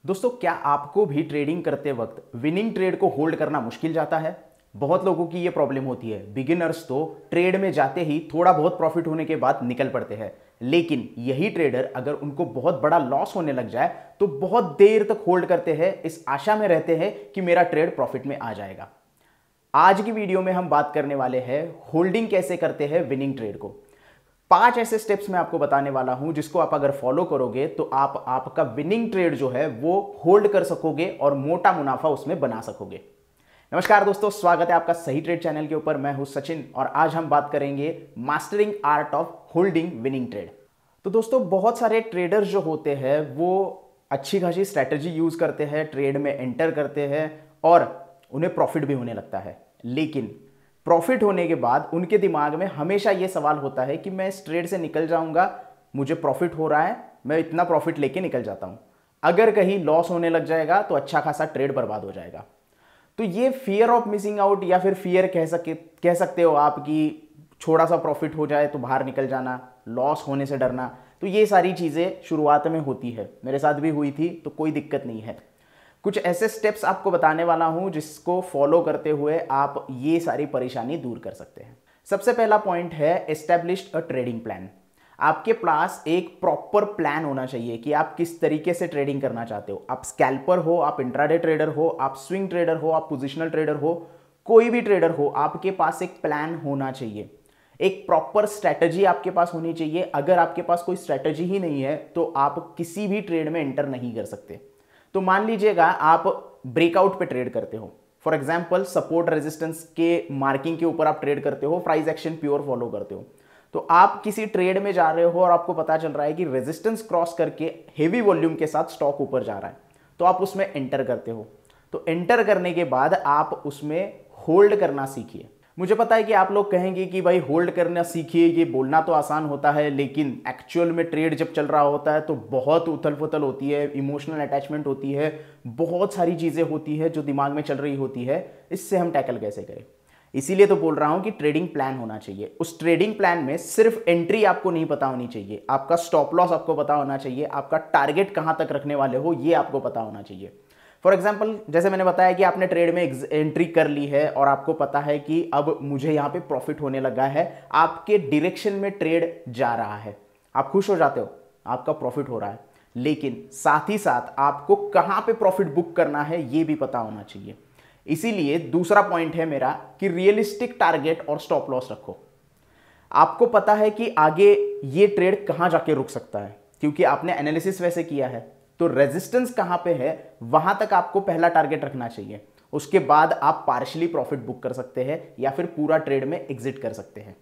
दोस्तों, क्या आपको भी ट्रेडिंग करते वक्त विनिंग ट्रेड को होल्ड करना मुश्किल जाता है? बहुत लोगों की ये प्रॉब्लम होती है। बिगिनर्स तो ट्रेड में जाते ही थोड़ा बहुत प्रॉफिट होने के बाद निकल पड़ते हैं, लेकिन यही ट्रेडर अगर उनको बहुत बड़ा लॉस होने लग जाए तो बहुत देर तक होल्ड करते हैं, इस आशा में रहते हैं कि मेरा ट्रेड प्रॉफिट में आ जाएगा। आज की वीडियो में हम बात करने वाले हैं होल्डिंग कैसे करते हैं विनिंग ट्रेड को। 5 ऐसे स्टेप्स मैं आपको बताने वाला हूं जिसको आप अगर फॉलो करोगे तो आप आपका विनिंग ट्रेड जो है वो होल्ड कर सकोगे और मोटा मुनाफा उसमें बना सकोगे। नमस्कार दोस्तों, स्वागत है आपका सही ट्रेड चैनल के ऊपर। मैं हूं सचिन और आज हम बात करेंगे mastering art of holding winning trade. तो दोस्तों, बहुत सारे ट्रेडर्स जो होते हैं वो अच्छी खासी स्ट्रैटेजी यूज करते हैं, ट्रेड में एंटर करते हैं और उन्हें प्रॉफिट भी होने लगता है। लेकिन प्रॉफिट होने के बाद उनके दिमाग में हमेशा यह सवाल होता है कि मैं इस ट्रेड से निकल जाऊंगा, मुझे प्रॉफिट हो रहा है, मैं इतना प्रॉफिट लेके निकल जाता हूं, अगर कहीं लॉस होने लग जाएगा तो अच्छा खासा ट्रेड बर्बाद हो जाएगा। तो ये फियर ऑफ मिसिंग आउट या फिर फियर कह सकते हो आप कि थोड़ा सा प्रॉफिट हो जाए तो बाहर निकल जाना, लॉस होने से डरना, तो ये सारी चीज़ें शुरुआत में होती है। मेरे साथ भी हुई थी, तो कोई दिक्कत नहीं है। कुछ ऐसे स्टेप्स आपको बताने वाला हूं जिसको फॉलो करते हुए आप ये सारी परेशानी दूर कर सकते हैं। सबसे पहला पॉइंट है एस्टैब्लिश्ड अ ट्रेडिंग प्लान। आपके पास एक प्रॉपर प्लान होना चाहिए कि आप किस तरीके से ट्रेडिंग करना चाहते हो। आप स्कैल्पर हो, आप इंट्राडे ट्रेडर हो, आप स्विंग ट्रेडर हो, आप पोजिशनल ट्रेडर हो, कोई भी ट्रेडर हो, आपके पास एक प्लान होना चाहिए, एक प्रॉपर स्ट्रैटेजी आपके पास होनी चाहिए। अगर आपके पास कोई स्ट्रैटेजी ही नहीं है तो आप किसी भी ट्रेड में एंटर नहीं कर सकते। तो मान लीजिएगा आप ब्रेकआउट पे ट्रेड करते हो, फॉर एग्जांपल सपोर्ट रेजिस्टेंस के मार्किंग के ऊपर आप ट्रेड करते हो, प्राइस एक्शन प्योर फॉलो करते हो। तो आप किसी ट्रेड में जा रहे हो और आपको पता चल रहा है कि रेजिस्टेंस क्रॉस करके हेवी वॉल्यूम के साथ स्टॉक ऊपर जा रहा है, तो आप उसमें एंटर करते हो। तो एंटर करने के बाद आप उसमें होल्ड करना सीखिए। मुझे पता है कि आप लोग कहेंगे कि भाई होल्ड करना सीखिए, ये बोलना तो आसान होता है, लेकिन एक्चुअल में ट्रेड जब चल रहा होता है तो बहुत उथल पुथल होती है, इमोशनल अटैचमेंट होती है, बहुत सारी चीज़ें होती है जो दिमाग में चल रही होती है। इससे हम टैकल कैसे करें? इसीलिए तो बोल रहा हूं कि ट्रेडिंग प्लान होना चाहिए। उस ट्रेडिंग प्लान में सिर्फ एंट्री आपको नहीं पता होनी चाहिए, आपका स्टॉप लॉस आपको पता होना चाहिए, आपका टारगेट कहां तक रखने वाले हो ये आपको पता होना चाहिए। फॉर एग्जाम्पल, जैसे मैंने बताया कि आपने ट्रेड में एंट्री कर ली है और आपको पता है कि अब मुझे यहां पे प्रॉफिट होने लगा है, आपके डायरेक्शन में ट्रेड जा रहा है, आप खुश हो जाते हो, आपका प्रॉफिट हो रहा है, लेकिन साथ ही साथ आपको कहां पे प्रॉफिट बुक करना है ये भी पता होना चाहिए। इसीलिए दूसरा पॉइंट है मेरा कि रियलिस्टिक टारगेट और स्टॉप लॉस रखो। आपको पता है कि आगे ये ट्रेड कहां जाके रुक सकता है क्योंकि आपने एनालिसिस वैसे किया है, तो रेजिस्टेंस कहां पे है वहां तक आपको पहला टारगेट रखना चाहिए। उसके बाद आप पार्शियली प्रॉफिट बुक कर सकते हैं या फिर पूरा ट्रेड में एग्जिट कर सकते हैं।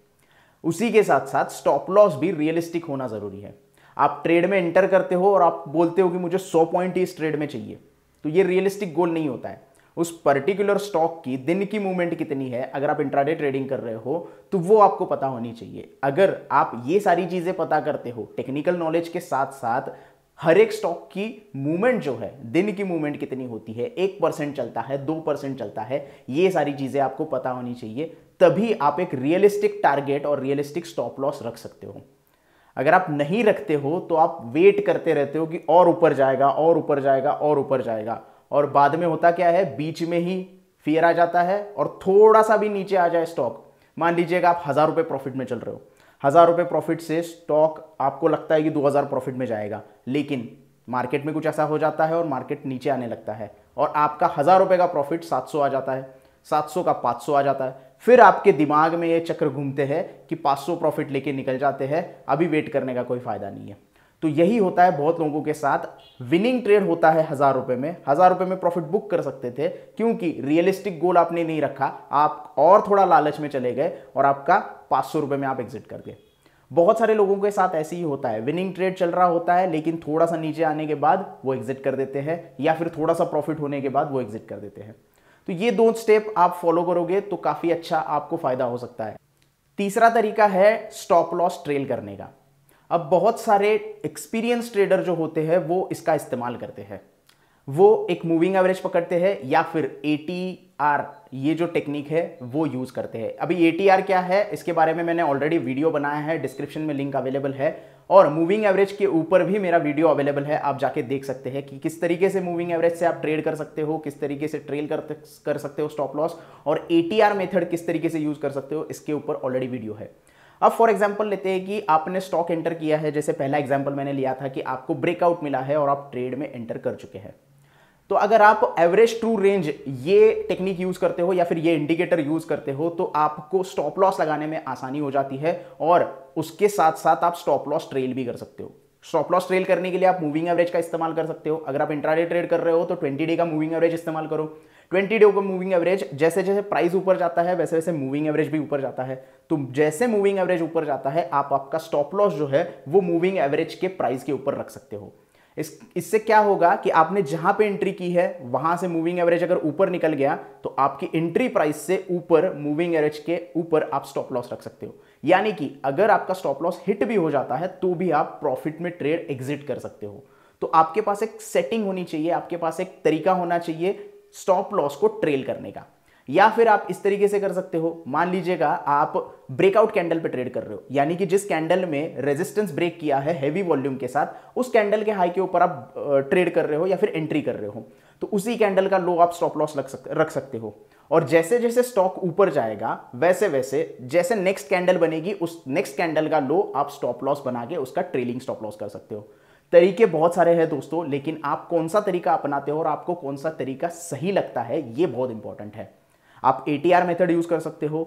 उसी के साथ साथ स्टॉप लॉस भी रियलिस्टिक होना जरूरी है। आप ट्रेड में एंटर करते हो और आप बोलते हो कि मुझे 100 पॉइंट ही इस ट्रेड में चाहिए, तो ये रियलिस्टिक गोल नहीं होता है। उस पर्टिकुलर स्टॉक की दिन की मूवमेंट कितनी है, अगर आप इंट्राडे ट्रेडिंग कर रहे हो तो वो आपको पता होनी चाहिए। अगर आप ये सारी चीजें पता करते हो टेक्निकल नॉलेज के साथ साथ, हर एक स्टॉक की मूवमेंट जो है, दिन की मूवमेंट कितनी होती है, 1% चलता है, 2% चलता है, ये सारी चीजें आपको पता होनी चाहिए। तभी आप एक रियलिस्टिक टारगेट और रियलिस्टिक स्टॉप लॉस रख सकते हो। अगर आप नहीं रखते हो तो आप वेट करते रहते हो कि और ऊपर जाएगा और ऊपर जाएगा और ऊपर जाएगा, और बाद में होता क्या है, बीच में ही फियर आ जाता है और थोड़ा सा भी नीचे आ जाए स्टॉक, मान लीजिएगा आप 1000 रुपये प्रॉफिट में चल रहे हो, 1000 रुपये प्रॉफिट से स्टॉक आपको लगता है कि 2000 प्रॉफिट में जाएगा, लेकिन मार्केट में कुछ ऐसा हो जाता है और मार्केट नीचे आने लगता है और आपका 1000 रुपये का प्रॉफिट 700 आ जाता है, 700 का 500 आ जाता है। फिर आपके दिमाग में ये चक्र घूमते हैं कि 500 प्रॉफिट लेके निकल जाते हैं, अभी वेट करने का कोई फायदा नहीं है। तो यही होता है बहुत लोगों के साथ। विनिंग ट्रेड होता है 1000 रुपये में, 1000 रुपये में प्रॉफिट बुक कर सकते थे क्योंकि रियलिस्टिक गोल आपने नहीं रखा, आप और थोड़ा लालच में चले गए और आपका 500 रुपये में आप एग्जिट कर गए। बहुत सारे लोगों के साथ ऐसे ही होता है, विनिंग ट्रेड चल रहा होता है लेकिन थोड़ा सा नीचे आने के बाद वो एग्जिट कर देते हैं या फिर थोड़ा सा प्रॉफिट होने के बाद वो एग्जिट कर देते हैं। तो ये 2 स्टेप आप फॉलो करोगे तो काफी अच्छा आपको फायदा हो सकता है। तीसरा तरीका है स्टॉप लॉस ट्रेल करने का। अब बहुत सारे एक्सपीरियंस ट्रेडर जो होते हैं वो इसका इस्तेमाल करते हैं। वो एक मूविंग एवरेज पकड़ते हैं या फिर एटीआर, ये जो टेक्निक है वो यूज करते हैं। अभी एटीआर क्या है इसके बारे में मैंने ऑलरेडी वीडियो बनाया है, डिस्क्रिप्शन में लिंक अवेलेबल है, और मूविंग एवरेज के ऊपर भी मेरा वीडियो अवेलेबल है, आप जाके देख सकते हैं कि किस तरीके से मूविंग एवरेज से आप ट्रेड कर सकते हो, किस तरीके से ट्रेल कर सकते हो स्टॉप लॉस, और एटीआर मेथड किस तरीके से यूज कर सकते हो, इसके ऊपर ऑलरेडी वीडियो है। अब फॉर एग्जांपल लेते हैं कि आपने स्टॉक एंटर किया है, जैसे पहला एग्जांपल मैंने लिया था कि आपको ब्रेकआउट मिला है और आप ट्रेड में एंटर कर चुके हैं। तो अगर आप एवरेज ट्रू रेंज ये टेक्निक यूज करते हो या फिर ये इंडिकेटर यूज करते हो तो आपको स्टॉप लॉस लगाने में आसानी हो जाती है, और उसके साथ साथ आप स्टॉप लॉस ट्रेल भी कर सकते हो। स्टॉप लॉस ट्रेल करने के लिए आप मूविंग एवरेज का इस्तेमाल कर सकते हो। अगर आप इंट्राडे ट्रेड कर रहे हो तो 20 डे का मूविंग एवरेज इस्तेमाल करो। 20 डे का मूविंग एवरेज, जैसे जैसे प्राइस ऊपर जाता है वैसे वैसे मूविंग एवरेज भी ऊपर जाता है। तो जैसे मूविंग एवरेज ऊपर जाता है आप आपका स्टॉप लॉस जो है वो मूविंग एवरेज के प्राइस के ऊपर रख सकते हो। इससे क्या होगा कि आपने जहां पे एंट्री की है वहां से मूविंग एवरेज अगर ऊपर निकल गया तो आपकी एंट्री प्राइस से ऊपर मूविंग एवरेज के ऊपर आप स्टॉप लॉस रख सकते हो। यानी कि अगर आपका स्टॉप लॉस हिट भी हो जाता है तो भी आप प्रॉफिट में ट्रेड एग्जिट कर सकते हो। तो आपके पास एक सेटिंग होनी चाहिए, आपके पास एक तरीका होना चाहिए स्टॉप लॉस को ट्रेल करने का। या फिर आप इस तरीके से कर सकते हो, मान लीजिएगा आप ब्रेकआउट कैंडल पे ट्रेड कर रहे हो, यानी कि जिस कैंडल में रेजिस्टेंस ब्रेक किया है हेवी वॉल्यूम के साथ, उस कैंडल के हाई के ऊपर आप ट्रेड कर रहे हो या फिर एंट्री कर रहे हो, तो उसी कैंडल का लो आप स्टॉप लॉस रख सकते हो। और जैसे जैसे स्टॉक ऊपर जाएगा वैसे वैसे जैसे नेक्स्ट कैंडल बनेगी उस नेक्स्ट कैंडल का लो आप स्टॉप लॉस बना के उसका ट्रेलिंग स्टॉप लॉस कर सकते हो। तरीके बहुत सारे हैं दोस्तों, लेकिन आप कौन सा तरीका अपनाते हो और आपको कौन सा तरीका सही लगता है ये बहुत इंपॉर्टेंट है। आप एटीआर मेथड यूज कर सकते हो,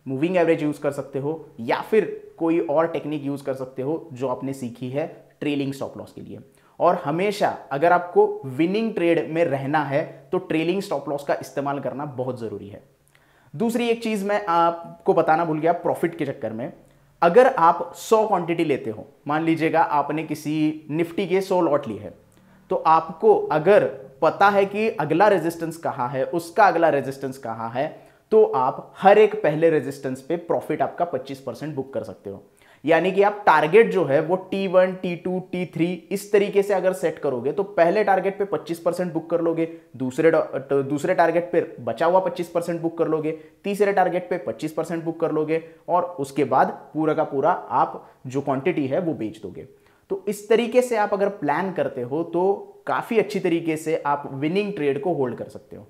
मूविंग एवरेज यूज कर सकते हो, या फिर कोई और टेक्निक यूज कर सकते हो जो आपने सीखी है ट्रेलिंग स्टॉप लॉस के लिए। और हमेशा अगर आपको विनिंग ट्रेड में रहना है तो ट्रेलिंग स्टॉप लॉस का इस्तेमाल करना बहुत जरूरी है। दूसरी एक चीज मैं आपको बताना भूल गया प्रॉफिट के चक्कर में, अगर आप 100 क्वांटिटी लेते हो, मान लीजिएगा आपने किसी निफ्टी के 100 लॉट लिए है, तो आपको अगर पता है कि अगला रेजिस्टेंस कहां है, उसका अगला रेजिस्टेंस कहां है, तो आप हर एक पहले रेजिस्टेंस पे प्रॉफिट आपका 25% बुक कर सकते हो। यानी कि आप टारगेट जो है वो T1, T2, T3 इस तरीके से अगर सेट करोगे तो पहले टारगेट पे 25% बुक कर लोगे, दूसरे टारगेट पे बचा हुआ 25% बुक कर लोगे, तीसरे टारगेट पे 25% बुक कर लोगे, और उसके बाद पूरा का पूरा आप जो क्वांटिटी है वो बेच दोगे। तो इस तरीके से आप अगर प्लान करते हो तो काफी अच्छी तरीके से आप विनिंग ट्रेड को होल्ड कर सकते हो।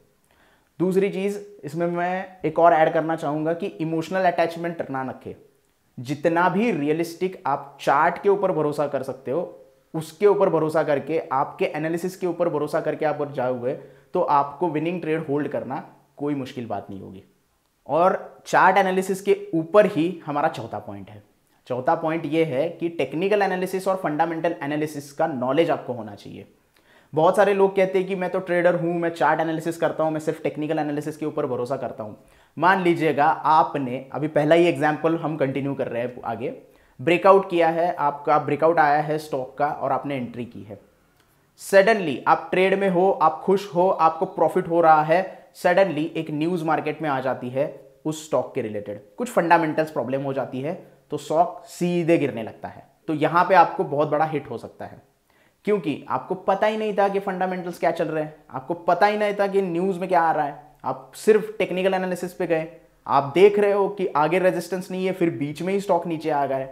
दूसरी चीज इसमें मैं एक और ऐड करना चाहूंगा कि इमोशनल अटैचमेंट ना रखें। जितना भी रियलिस्टिक आप चार्ट के ऊपर भरोसा कर सकते हो उसके ऊपर भरोसा करके, आपके एनालिसिस के ऊपर भरोसा करके आप जाओगे तो आपको विनिंग ट्रेड होल्ड करना कोई मुश्किल बात नहीं होगी। और चार्ट एनालिसिस के ऊपर ही हमारा चौथा पॉइंट है। चौथा पॉइंट यह है कि टेक्निकल एनालिसिस और फंडामेंटल एनालिसिस का नॉलेज आपको होना चाहिए। बहुत सारे लोग कहते हैं कि मैं तो ट्रेडर हूं, मैं चार्ट एनालिसिस करता हूं, मैं सिर्फ टेक्निकल एनालिसिस के ऊपर भरोसा करता हूं। मान लीजिएगा आपने अभी पहला ही एग्जांपल हम कंटिन्यू कर रहे हैं आगे, ब्रेकआउट किया है, आपका ब्रेकआउट आया है स्टॉक का और आपने एंट्री की है। सडनली आप ट्रेड में हो, आप खुश हो, आपको प्रॉफिट हो रहा है, सडनली एक न्यूज मार्केट में आ जाती है उस स्टॉक के रिलेटेड, कुछ फंडामेंटल्स प्रॉब्लम हो जाती है तो स्टॉक सीधे गिरने लगता है। तो यहां पे आपको बहुत बड़ा हिट हो सकता है, क्योंकि आपको पता ही नहीं था कि फंडामेंटल्स क्या चल रहे हैं, आपको पता ही नहीं था कि न्यूज में क्या आ रहा है, आप सिर्फ टेक्निकल एनालिसिस पे गए, आप देख रहे हो कि आगे रेजिस्टेंस नहीं है, फिर बीच में ही स्टॉक नीचे आ गया है।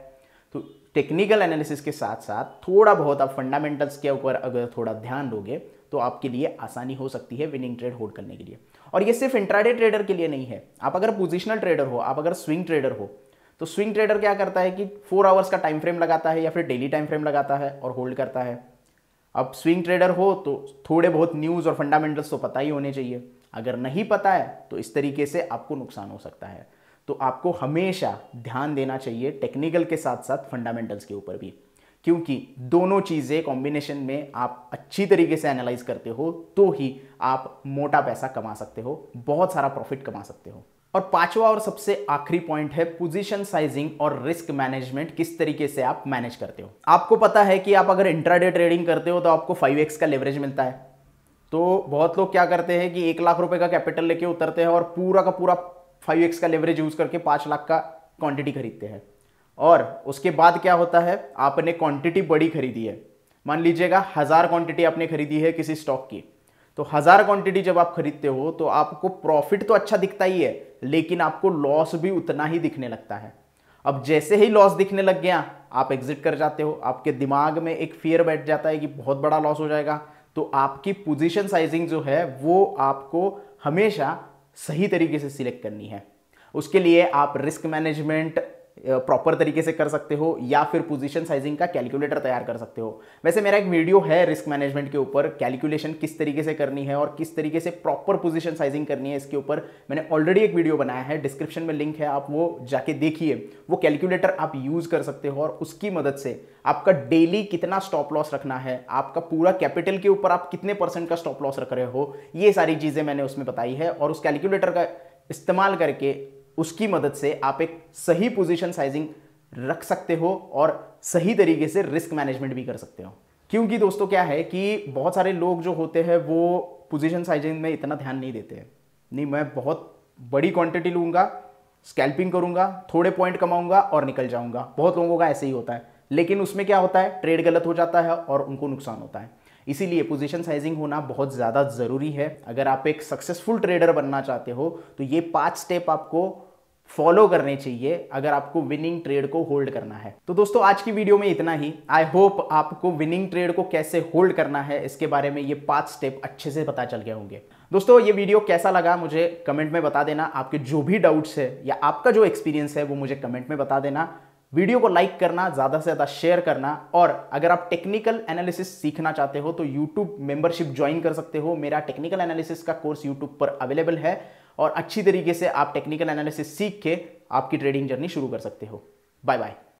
तो टेक्निकल एनालिसिस के साथ साथ थोड़ा बहुत आप फंडामेंटल्स के ऊपर अगर थोड़ा ध्यान दोगे तो आपके लिए आसानी हो सकती है विनिंग ट्रेड होल्ड करने के लिए। और ये सिर्फ इंट्राडे ट्रेडर के लिए नहीं है, आप अगर पोजिशनल ट्रेडर हो, आप अगर स्विंग ट्रेडर हो, तो स्विंग ट्रेडर क्या करता है कि 4 आवर्स का टाइम फ्रेम लगाता है या फिर डेली टाइम फ्रेम लगाता है और होल्ड करता है। अब स्विंग ट्रेडर हो तो थोड़े बहुत न्यूज़ और फंडामेंटल्स तो पता ही होने चाहिए, अगर नहीं पता है तो इस तरीके से आपको नुकसान हो सकता है। तो आपको हमेशा ध्यान देना चाहिए टेक्निकल के साथ साथ फंडामेंटल्स के ऊपर भी, क्योंकि दोनों चीज़ें कॉम्बिनेशन में आप अच्छी तरीके से एनालाइज करते हो तो ही आप मोटा पैसा कमा सकते हो, बहुत सारा प्रॉफिट कमा सकते हो। और पांचवा और सबसे आखिरी पॉइंट है पोजीशन साइजिंग और रिस्क मैनेजमेंट, किस तरीके से आप मैनेज करते हो। आपको पता है कि आप अगर इंट्राडे ट्रेडिंग करते हो तो आपको 5x का लेवरेज मिलता है। तो बहुत लोग क्या करते हैं कि 1 लाख रुपए का कैपिटल लेके उतरते हैं और पूरा का पूरा 5x का लेवरेज यूज करके 5 लाख का क्वांटिटी खरीदते हैं। और उसके बाद क्या होता है, आपने क्वांटिटी बड़ी खरीदी है, मान लीजिएगा 1000 क्वांटिटी आपने खरीदी है किसी स्टॉक की, तो 1000 क्वांटिटी जब आप खरीदते हो तो आपको प्रॉफिट तो अच्छा दिखता ही है, लेकिन आपको लॉस भी उतना ही दिखने लगता है। अब जैसे ही लॉस दिखने लग गया आप एग्जिट कर जाते हो, आपके दिमाग में एक फियर बैठ जाता है कि बहुत बड़ा लॉस हो जाएगा। तो आपकी पोजीशन साइजिंग जो है वो आपको हमेशा सही तरीके से सिलेक्ट करनी है। उसके लिए आप रिस्क मैनेजमेंट प्रॉपर तरीके से कर सकते हो या फिर पोजीशन साइजिंग का कैलकुलेटर तैयार कर सकते हो। वैसे मेरा एक वीडियो है रिस्क मैनेजमेंट के ऊपर, कैलकुलेशन किस तरीके से करनी है और किस तरीके से प्रॉपर पोजीशन साइजिंग करनी है, इसके ऊपर मैंने ऑलरेडी एक वीडियो बनाया है, डिस्क्रिप्शन में लिंक है, आप वो जाके देखिए। वो कैलकुलेटर आप यूज कर सकते हो और उसकी मदद से आपका डेली कितना स्टॉप लॉस रखना है, आपका पूरा कैपिटल के ऊपर आप कितने % का स्टॉप लॉस रख रहे हो, ये सारी चीजें मैंने उसमें बताई है। और उस कैलकुलेटर का इस्तेमाल करके उसकी मदद से आप एक सही पोजीशन साइजिंग रख सकते हो और सही तरीके से रिस्क मैनेजमेंट भी कर सकते हो। क्योंकि दोस्तों क्या है कि बहुत सारे लोग जो होते हैं वो पोजीशन साइजिंग में इतना ध्यान नहीं देते हैं। नहीं, मैं बहुत बड़ी क्वांटिटी लूंगा, स्कैल्पिंग करूंगा, थोड़े पॉइंट कमाऊंगा और निकल जाऊंगा। बहुत लोगों का ऐसे ही होता है, लेकिन उसमें क्या होता है, ट्रेड गलत हो जाता है और उनको नुकसान होता है। इसीलिए पोजीशन साइजिंग होना बहुत ज़्यादा ज़रूरी है। अगर आप एक सक्सेसफुल ट्रेडर बनना चाहते हो तो ये 5 स्टेप आपको फॉलो करने चाहिए अगर आपको विनिंग ट्रेड को होल्ड करना है। तो दोस्तों आज की वीडियो में इतना ही। आई होप आपको विनिंग ट्रेड को कैसे होल्ड करना है इसके बारे में ये 5 स्टेप अच्छे से पता चल गए होंगे। दोस्तों ये वीडियो कैसा लगा मुझे कमेंट में बता देना। आपके जो भी डाउट्स है या आपका जो एक्सपीरियंस है वो मुझे कमेंट में बता देना। वीडियो को लाइक करना, ज़्यादा से ज़्यादा शेयर करना, और अगर आप टेक्निकल एनालिसिस सीखना चाहते हो तो यूट्यूब मेंबरशिप ज्वाइन कर सकते हो। मेरा टेक्निकल एनालिसिस का कोर्स यूट्यूब पर अवेलेबल है और अच्छी तरीके से आप टेक्निकल एनालिसिस सीख के आपकी ट्रेडिंग जर्नी शुरू कर सकते हो। Bye bye.